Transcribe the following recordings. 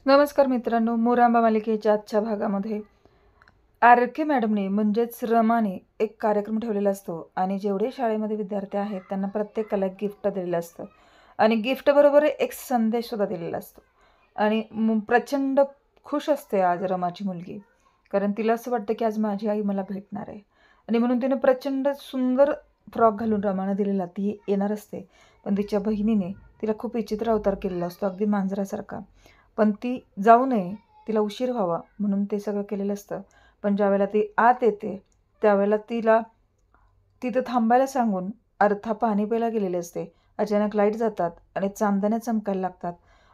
नमस्कार मित्रांनो, मोरांबा मालिकेच्या आजच्या भागामध्ये आर.के. मॅडमने म्हणजेच रमाने एक कार्यक्रम ठेवलेला असतो आणि जेवढे शाळेमध्ये विद्यार्थी आहेत त्यांना प्रत्येकाला गिफ्ट दिलेलं असतं आणि गिफ्टबरोबर एक संदेशसुद्धा दिलेला असतो आणि प्रचंड खुश असते आज रमाची मुलगी. कारण तिला असं वाटतं की आज माझी आई मला भेटणार आहे आणि म्हणून तिने प्रचंड सुंदर फ्रॉक घालून रमाला दिलेला. ती येणार असते, पण तिच्या बहिणीने तिला खूप विचित्र अवतार केलेला असतो, अगदी मांजरासारखा. पण ती जाऊ नये, तिला उशीर व्हावा म्हणून ते सगळं केलेलं असतं. पण ज्यावेळेला ती आत येते त्यावेळेला तिला तिथं थांबायला सांगून अर्था पाणी प्यायला गेलेली असते. अचानक लाईट जातात आणि चांदण्या चमकायला लागतात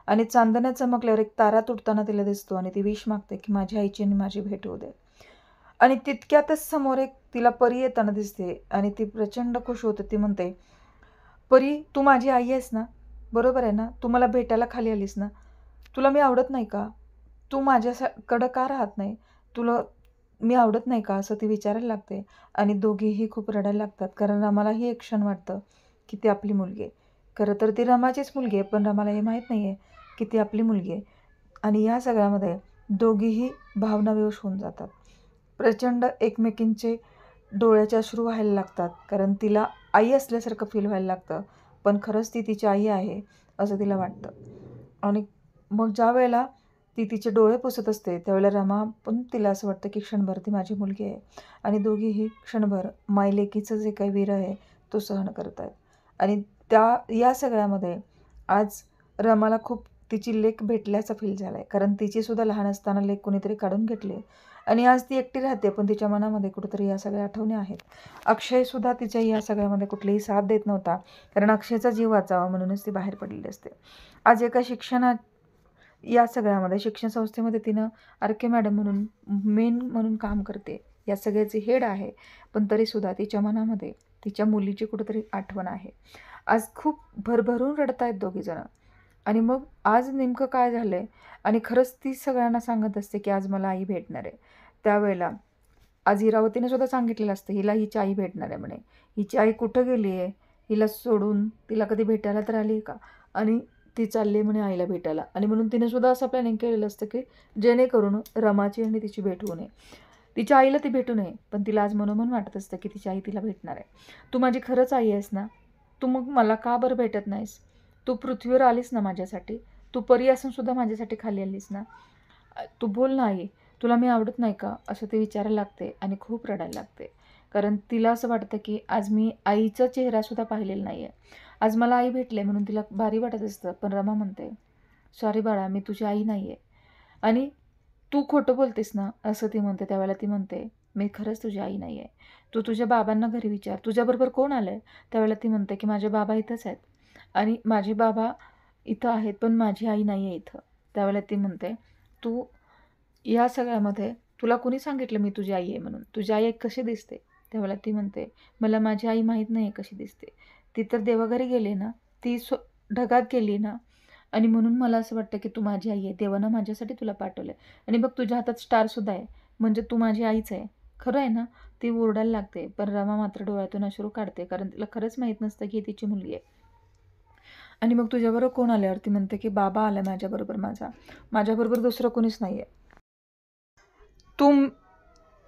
आणि चांदण्या चमकल्यावर एक तारा तुटताना तिला दिसतो आणि ती विश मागते की माझी आईची आणि माझी भेट होऊ दे. आणि तितक्यातच समोर एक तिला परी येताना दिसते आणि ती प्रचंड खुश होते. ती म्हणते, परी तू माझी आई आहेस ना? बरोबर आहे ना? तू मला भेटायला खाली आलीस ना? तुला मी आवडत नाही का? तू माझ्याकडं का राहत नाही? तुला मी आवडत नाही का? असं ती विचारायला लागते आणि दोघीही खूप रडायला लागतात. कारण रमालाही एक क्षण वाटतं की ती आपली मुलगी आहे. खरं तर ती रमाचीच मुलगी आहे, पण रमाला हे माहीत नाही आहे की ती आपली मुलगी आहे. आणि या सगळ्यामध्ये दोघीही भावनाविवश होऊन जातात. प्रचंड एकमेकींचे डोळ्याचे अश्रू व्हायला लागतात. कारण तिला आई असल्यासारखं फील व्हायला लागतं, पण खरंच ती तिची आई आहे असं तिला वाटतं. आणि मग ज्या वेळेला ती तिचे डोळे पुसत असते त्यावेळेला रमा पण तिला असं वाटतं की क्षणभर ती माझी मुलगी आहे आणि दोघीही क्षणभर मायलेकीचं जे काही वीर आहे तो सहन करत आहेत. आणि या सगळ्यामध्ये आज रमाला खूप तिची लेक भेटल्याचा फील झाला आहे. कारण तिचीसुद्धा लहान असताना लेक कोणीतरी काढून घेतली आणि आज ती एकटी राहते, पण तिच्या मनामध्ये कुठेतरी या सगळ्या आठवणी आहेत. अक्षयसुद्धा तिच्या या सगळ्यामध्ये कुठलीही साथ देत नव्हता, कारण अक्षयचा जीव वाचावा म्हणूनच ती बाहेर पडलेली असते. आज एका या सगळ्यामध्ये शिक्षण संस्थेमध्ये तिनं आर.के. मॅडम म्हणून मेन म्हणून काम करते. या सगळ्याची हेड आहे, पण तरीसुद्धा तिच्या मनामध्ये तिच्या मुलीची कुठेतरी आठवण आहे. आज खूप भरभरून रडत आहेत दोघीजणं. आणि मग आज नेमकं काय झालं आहे आणि खरंच ती सगळ्यांना सांगत असते की आज मला आई भेटणार आहे. त्यावेळेला आज इरावतीने सुद्धा सांगितलेलं असतं हिला हिची आई भेटणार आहे म्हणे. हिची आई कुठं गेली आहे? हिला सोडून तिला कधी भेटायला तर आली का? आणि ती चालली म्हणे आईला भेटायला आणि म्हणून तिने सुद्धा असं प्लॅनिंग केलेलं असतं की जेणेकरून रमाची आणि तिची भेट होऊ नये. तिच्या आईला ती भेटू नये, पण तिला आज मनोमन वाटत असतं की तिची आई तिला भेटणार आहे. तू माझी खरंच आई आहेस ना? तू मग मला का बरं भेटत नाहीस? तू पृथ्वीवर आलीस ना माझ्यासाठी? तू परी असून सुद्धा माझ्यासाठी खाली आलीस ना? तू बोल ना आई, तुला मी आवडत नाही का? असं ते विचारायला लागते आणि खूप रडायला लागते. कारण तिला असं वाटतं की आज मी आईचा चेहरासुद्धा पाहिलेला नाही आहे. आज मला आई भेटले म्हणून तिला भारी वाटत असतं. पण रमा म्हणते, सॉरी बाळा, मी तुझी आई नाही आहे आणि तू खोटं बोलतेस ना, असं ती म्हणते. त्यावेळेला ती म्हणते, मी खरंच तुझी आई नाही आहे. तू तुझ्या बाबांना घरी विचार, तुझ्याबरोबर कोण आलं आहे? त्यावेळेला ती म्हणते की माझे बाबा इथंच आहेत आणि माझे बाबा इथं आहेत, पण माझी आई नाही आहे इथं. त्यावेळेला ती म्हणते, तू या सगळ्यामध्ये तुला कुणी सांगितलं मी तुझी आई आहे म्हणून? तुझी आई कशी दिसते? त्यावेळेला ती म्हणते, मला माझी आई माहीत नाही आहे कशी दिसते. ती तर देवाघरी गेली ना, ती ढगात गेली ना आणि म्हणून मला असं वाटतं की तू माझी आई आहे. देवानं माझ्यासाठी तुला पाठवलं आहे आणि बघ तुझ्या हातात स्टारसुद्धा आहे, म्हणजे तू माझी आईच आहे. खरं आहे ना? ती ओरडायला लागते, पण रमा मात्र डोळ्यातून अश्रू काढते, कारण तिला खरंच माहीत नसतं की तिची मुलगी आहे. आणि मग तुझ्याबरोबर कोण आल्यावर ती म्हणते की बाबा आला माझ्याबरोबर माझ्याबरोबर दुसरं कोणीच नाही आहे. तू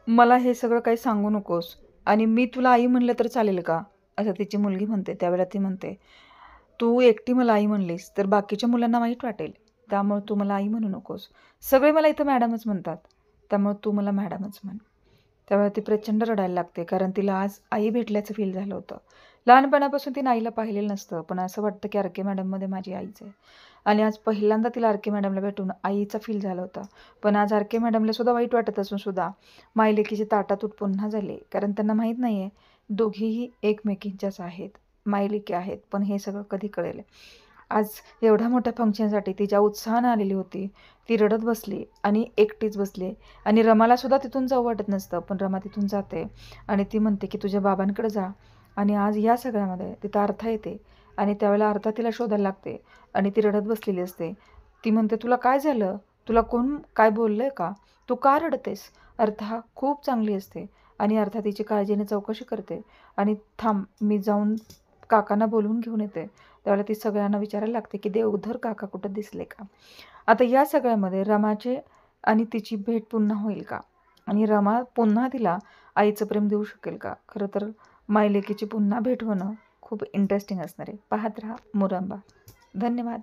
मला हे सगळं काही सांगू नकोस आणि मी तुला आई म्हणलं तर चालेल का? असं तिची मुलगी म्हणते. त्यावेळेला ती म्हणते, तू एकटी मला आई म्हणलीस तर बाकीच्या मुलांना वाईट वाटेल. त्यामुळे तू मला आई म्हणू नकोस. सगळे मला इथं मॅडमच म्हणतात. त्यामुळे तू मला मॅडमच म्हण. त्यावेळेला ती प्रचंड रडायला लागते, कारण तिला आज आई भेटल्याचं फील झालं होतं. लहानपणापासून तिने आईला पाहिलेलं नसतं, पण असं वाटतं की आर.के. मॅडममध्ये माझी आईच आहे. आणि आज पहिल्यांदा तिला आर.के. मॅडमला भेटून आईचा फील झाला होता. पण आज आर.के. मॅडमला सुद्धा वाईट वाटत असून सुद्धा मायलेकीची ताटातूट पुन्हा झाली, कारण त्यांना माहीत नाही आहे दोघीही एकमेकींच्याच आहेत, मायलेकी आहेत. पण हे सगळं कधी कळेल? आज एवढ्या मोठ्या फंक्शनसाठी ती ज्या उत्साहानं आलेली होती, ती रडत बसली आणि एकटीच बसली आणि रमालासुद्धा तिथून जाऊ वाटत नसतं, पण रमा तिथून जाते आणि ती म्हणते की तुझ्या बाबांकडे जा. आणि आज या सगळ्यामध्ये तिथं अर्था येते आणि त्यावेळेला अर्था तिला शोधायला लागते आणि ती रडत बसलेली असते. ती म्हणते, तुला काय झालं? तुला कोण काय बोललं आहे का? तू का रडतेस? अर्था खूप चांगली असते आणि अर्था तिची काळजीने चौकशी करते आणि थांब मी जाऊन काकांना बोलवून घेऊन येते. त्यावेळेला ती सगळ्यांना विचारायला लागते की देवधर काका कुठं दिसले का? आता या सगळ्यामध्ये रमाचे आणि तिची भेट पुन्हा होईल का, आणि रमा पुन्हा तिला आईचं प्रेम देऊ शकेल का? खरं तर मायलेकीची पुन्हा भेट होणं खूप इंटरेस्टिंग असणार आहे. पाहत राहा मुरंबा. धन्यवाद.